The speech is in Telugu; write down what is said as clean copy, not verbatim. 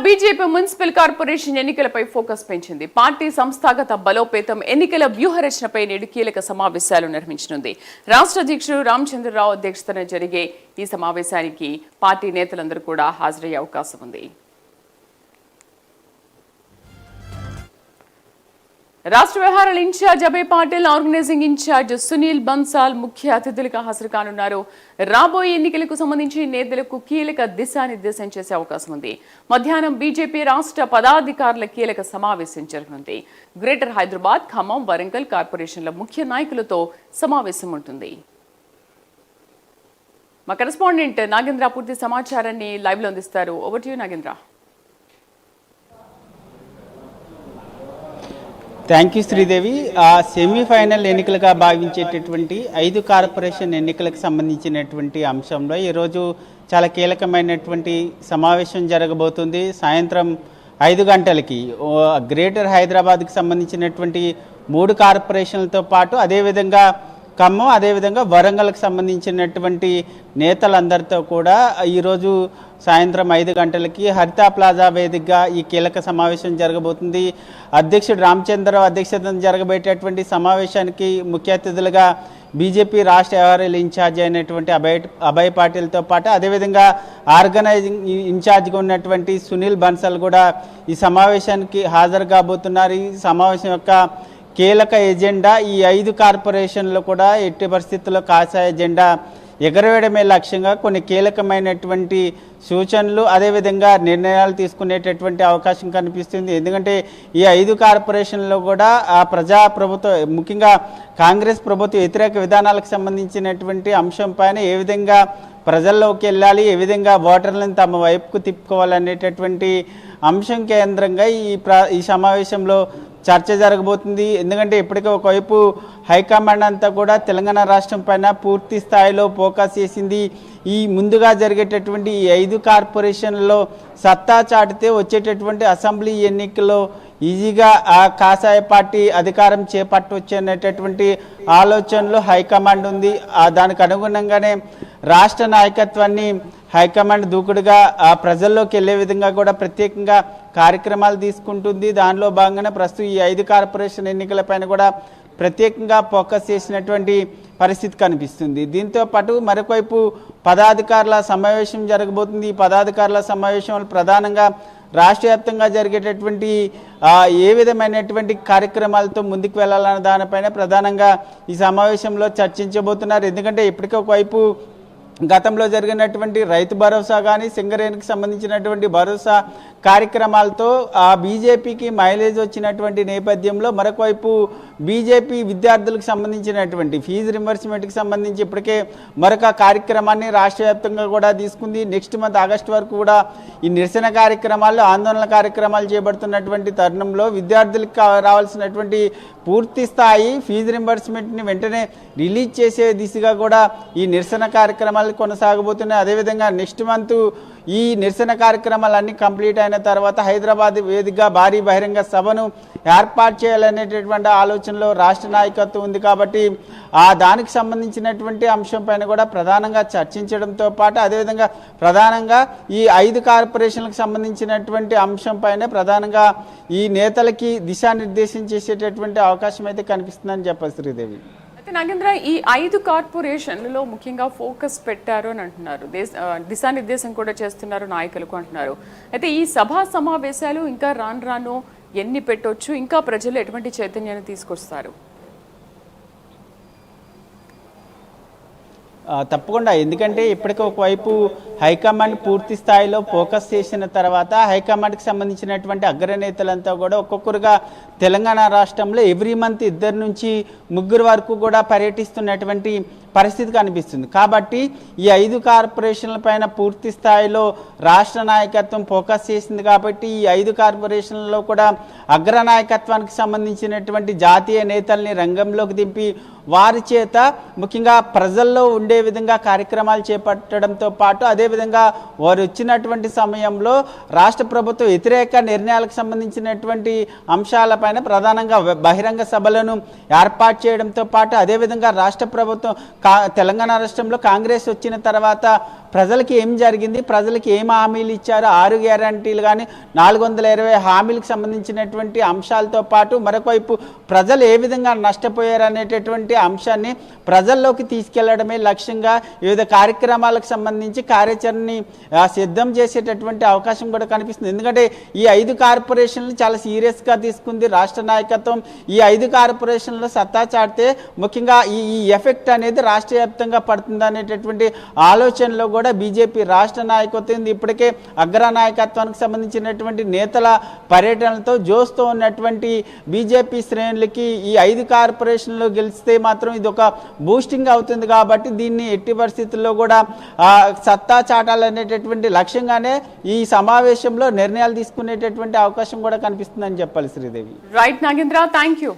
బీజేపీ మున్సిపల్ కార్పొరేషన్ ఎన్నికలపై ఫోకస్ పెంచింది. పార్టీ సంస్థాగత బలోపేతం, ఎన్నికల వ్యూహరచనపై నేడు కీలక సమావేశాలు నిర్వహించనుంది. రాష్ట్ర అధ్యక్షుడు రామచంద్రరావు అధ్యక్షతన జరిగే ఈ సమావేశానికి పార్టీ నేతలందరూ కూడా హాజరయ్యే అవకాశం ఉంది. రాష్ట్ర వ్యవహారాల in charge Abhay Patil, organising in charge Sunil Bansal ముఖ్య అతిథులుగా హాజరు కానున్నారు. రాబోయే ఎన్నికలకు సంబంధించి నేతలకు కీలక దిశానిర్దేశం చేసే అవకాశం ఉంది. మధ్యాహ్నం బీజేపీ రాష్ట్ర పదాధికారుల కీలక సమావేశం జరగనుంది. గ్రేటర్ హైదరాబాద్, ఖమ్మం, వరంగల్ కార్పొరేషన్ల ముఖ్య నాయకులతో సమావేశం ఉంటుంది. మా కరెస్పాండెంట్ నాగేంద్ర పూర్తి సమాచారాన్ని లైవ్ లో అందిస్తారు. Over to you Nagendra. Thank you Sridevi. Semifinal ఎన్నికలుగా భావించేటటువంటి 5 కార్పొరేషన్ ఎన్నికలకు సంబంధించినటువంటి అంశంలో ఈరోజు చాలా కీలకమైనటువంటి సమావేశం జరగబోతుంది. సాయంత్రం 5 గంటలకి గ్రేటర్ హైదరాబాద్కి సంబంధించినటువంటి 3 కార్పొరేషన్లతో పాటు అదేవిధంగా ఖమ్మం, అదేవిధంగా వరంగల్కి సంబంధించినటువంటి నేతలందరితో కూడా ఈరోజు సాయంత్రం 5 గంటలకి హరితా ప్లాజా వేదికగా ఈ కీలక సమావేశం జరగబోతుంది. అధ్యక్షుడు రామచంద్రరావు అధ్యక్షతన జరగబోయేటటువంటి సమావేశానికి ముఖ్య అతిథులుగా బీజేపీ రాష్ట్ర వ్యవహారాల ఇన్ఛార్జ్ అయినటువంటి అభయ్ పాటిల్తో పాటు అదేవిధంగా ఆర్గనైజింగ్ ఇన్ఛార్జ్గా ఉన్నటువంటి సునీల్ బన్సాల్ కూడా ఈ సమావేశానికి హాజరు కాబోతున్నారు. ఈ సమావేశం యొక్క కీలక ఎజెండా ఈ 5 కార్పొరేషన్లు కూడా ఎట్టి పరిస్థితుల్లో కాషాయ ఎజెండా ఎగరవేయడమే లక్ష్యంగా కొన్ని కీలకమైనటువంటి సూచనలు అదేవిధంగా నిర్ణయాలు తీసుకునేటటువంటి అవకాశం కనిపిస్తుంది. ఎందుకంటే ఈ 5 కార్పొరేషన్లో కూడా ప్రజాప్రభుత్వం, ముఖ్యంగా కాంగ్రెస్ ప్రభుత్వ వ్యతిరేక విధానాలకు సంబంధించినటువంటి అంశం పైన ఏ విధంగా ప్రజల్లోకి వెళ్ళాలి, ఏ విధంగా ఓటర్లను తమ వైపుకు తిప్పుకోవాలనేటటువంటి అంశం కేంద్రంగా ఈ సమావేశంలో చర్చ జరగబోతుంది. ఎందుకంటే ఇప్పటికే ఒకవైపు హైకమాండ్ అంతా కూడా తెలంగాణ రాష్ట్రం పైన పూర్తి స్థాయిలో ఫోకస్ చేసింది. ఈ ముందుగా జరిగేటటువంటి ఈ 5 కార్పొరేషన్లలో సత్తా చాటితే వచ్చేటటువంటి అసెంబ్లీ ఎన్నికల్లో ఈజీగా ఆ కాషాయ పార్టీ అధికారం చేపట్టవచ్చు అనేటటువంటి ఆలోచనలో హైకమాండ్ ఉంది. దానికి అనుగుణంగానే రాష్ట్ర నాయకత్వాన్ని హైకమాండ్ దూకుడుగా ప్రజల్లోకి వెళ్ళే విధంగా కూడా ప్రత్యేకంగా కార్యక్రమాలు తీసుకుంటుంది. దానిలో భాగంగానే ప్రస్తుతం ఈ 5 కార్పొరేషన్ ఎన్నికలపైన కూడా ప్రత్యేకంగా ఫోకస్ చేసినటువంటి పరిస్థితి కనిపిస్తుంది. దీంతో పాటు మరొకవైపు పదాధికారుల సమావేశం జరగబోతుంది. ఈ పదాధికారుల సమావేశంలో ప్రధానంగా రాష్ట్ర వ్యాప్తంగా జరిగేటటువంటి ఏ విధమైనటువంటి కార్యక్రమాలతో ముందుకు వెళ్ళాలన్న దానిపైన ప్రధానంగా ఈ సమావేశంలో చర్చించబోతున్నారు. ఎందుకంటే ఇప్పటికే ఒకవైపు గతంలో జరిగినటువంటి రైతు భరోసా కానీ సింగరేణికి సంబంధించినటువంటి భరోసా కార్యక్రమాలతో బీజేపీకి మైలేజ్ వచ్చినటువంటి నేపథ్యంలో మరొకవైపు బీజేపీ విద్యార్థులకు సంబంధించినటువంటి ఫీజు రింబర్స్మెంట్కి సంబంధించి ఇప్పటికే మరొక కార్యక్రమాన్ని రాష్ట్ర వ్యాప్తంగా కూడా తీసుకుంది. నెక్స్ట్ మంత్ ఆగస్టు వరకు కూడా ఈ నిరసన కార్యక్రమాలు, ఆందోళన కార్యక్రమాలు చేపడుతున్నటువంటి తరుణంలో విద్యార్థులకు రావాల్సినటువంటి పూర్తి స్థాయి ఫీజు రింబర్స్మెంట్ని వెంటనే రిలీజ్ చేసే దిశగా కూడా ఈ నిరసన కార్యక్రమాలు కొనసాగబోతున్నాయి. అదేవిధంగా నెక్స్ట్ మంత్ ఈ నిరసన కార్యక్రమాలన్నీ కంప్లీట్ అయిన తర్వాత హైదరాబాద్ వేదికగా భారీ బహిరంగ సభను ఏర్పాటు చేయాలనేటటువంటి ఆలోచనలో రాష్ట్ర నాయకత్వం ఉంది. కాబట్టి దానికి సంబంధించినటువంటి అంశం పైన కూడా ప్రధానంగా చర్చించడంతో పాటు అదేవిధంగా ప్రధానంగా ఈ 5 కార్పొరేషన్లకు సంబంధించినటువంటి అంశం పైన ప్రధానంగా ఈ నేతలకి దిశానిర్దేశం చేసేటటువంటి అవకాశం అయితే కనిపిస్తుందని చెప్పారు శ్రీదేవి. అయితే నాగేంద్ర, ఈ 5 కార్పొరేషన్లలో ముఖ్యంగా ఫోకస్ పెట్టారు అని అంటున్నారు, దిశానిర్దేశం కూడా చేస్తున్నారు నాయకులకు అంటున్నారు. అయితే ఈ సభా సమావేశాలు ఇంకా రాను ఎన్ని పెట్టొచ్చు, ఇంకా ప్రజలు ఎటువంటి చైతన్యాన్ని తీసుకొస్తారు? తప్పకుండా. ఎందుకంటే ఇప్పటికే ఒకవైపు హైకమాండ్ పూర్తి స్థాయిలో ఫోకస్ చేసిన తర్వాత హైకమాండ్కి సంబంధించినటువంటి అగ్రనేతలంతా కూడా ఒక్కొక్కరుగా తెలంగాణ రాష్ట్రంలో ఎవ్రీ మంత్ 2 నుంచి 3 వరకు కూడా పర్యటిస్తున్నటువంటి పరిస్థితి కనిపిస్తుంది. కాబట్టి ఈ 5 కార్పొరేషన్ల పైన పూర్తి స్థాయిలో రాష్ట్ర నాయకత్వం ఫోకస్ చేసింది. కాబట్టి ఈ 5 కార్పొరేషన్లలో కూడా అగ్రనాయకత్వానికి సంబంధించినటువంటి జాతీయ నేతల్ని రంగంలోకి దింపి వారి చేత ముఖ్యంగా ప్రజల్లో ఉండే విధంగా కార్యక్రమాలు చేపట్టడంతో పాటు అదేవిధంగా వారు వచ్చినటువంటి సమయంలో రాష్ట్ర ప్రభుత్వ వ్యతిరేక నిర్ణయాలకు సంబంధించినటువంటి అంశాలపైన ప్రధానంగా బహిరంగ సభలను ఏర్పాటు చేయడంతో పాటు అదేవిధంగా రాష్ట్ర ప్రభుత్వం తెలంగాణ రాష్ట్రంలో కాంగ్రెస్ వచ్చిన తర్వాత ప్రజలకి ఏం జరిగింది, ప్రజలకి ఏం హామీలు ఇచ్చారు, 6 గ్యారంటీలు కానీ 420 హామీలకు సంబంధించినటువంటి అంశాలతో పాటు మరొకవైపు ప్రజలు ఏ విధంగా నష్టపోయారు అనేటటువంటి అంశాన్ని ప్రజల్లోకి తీసుకెళ్లడమే లక్ష్యంగా వివిధ కార్యక్రమాలకు సంబంధించి కార్యాచరణని సిద్ధం చేసేటటువంటి అవకాశం కూడా కనిపిస్తుంది. ఎందుకంటే ఈ 5 కార్పొరేషన్లు చాలా సీరియస్గా తీసుకుంది రాష్ట్ర నాయకత్వం. ఈ 5 కార్పొరేషన్లు సత్తా చాటితే ముఖ్యంగా ఈ ఎఫెక్ట్ అనేది రాష్ట్ర వ్యాప్తంగా పడుతుంది అనేటటువంటి ఆలోచనలో కూడా బీజేపీ రాష్ట్ర నాయకత్వం ఇప్పటికే అగ్ర నాయకత్వానికి సంబంధించినటువంటి నేతల పర్యటనలతో జోస్తో ఉన్నటువంటి బీజేపీ శ్రేణులకి ఈ 5 కార్పొరేషన్లు గెలిస్తే మాత్రం ఇది ఒక బూస్టింగ్ అవుతుంది. కాబట్టి దీన్ని ఎట్టి పరిస్థితుల్లో కూడా సత్తా చాటాలనేటటువంటి లక్ష్యంగానే ఈ సమావేశంలో నిర్ణయాలు తీసుకునేటటువంటి అవకాశం కూడా కనిపిస్తుందని చెప్పాలి Sridevi. Right Nagendra, thank you.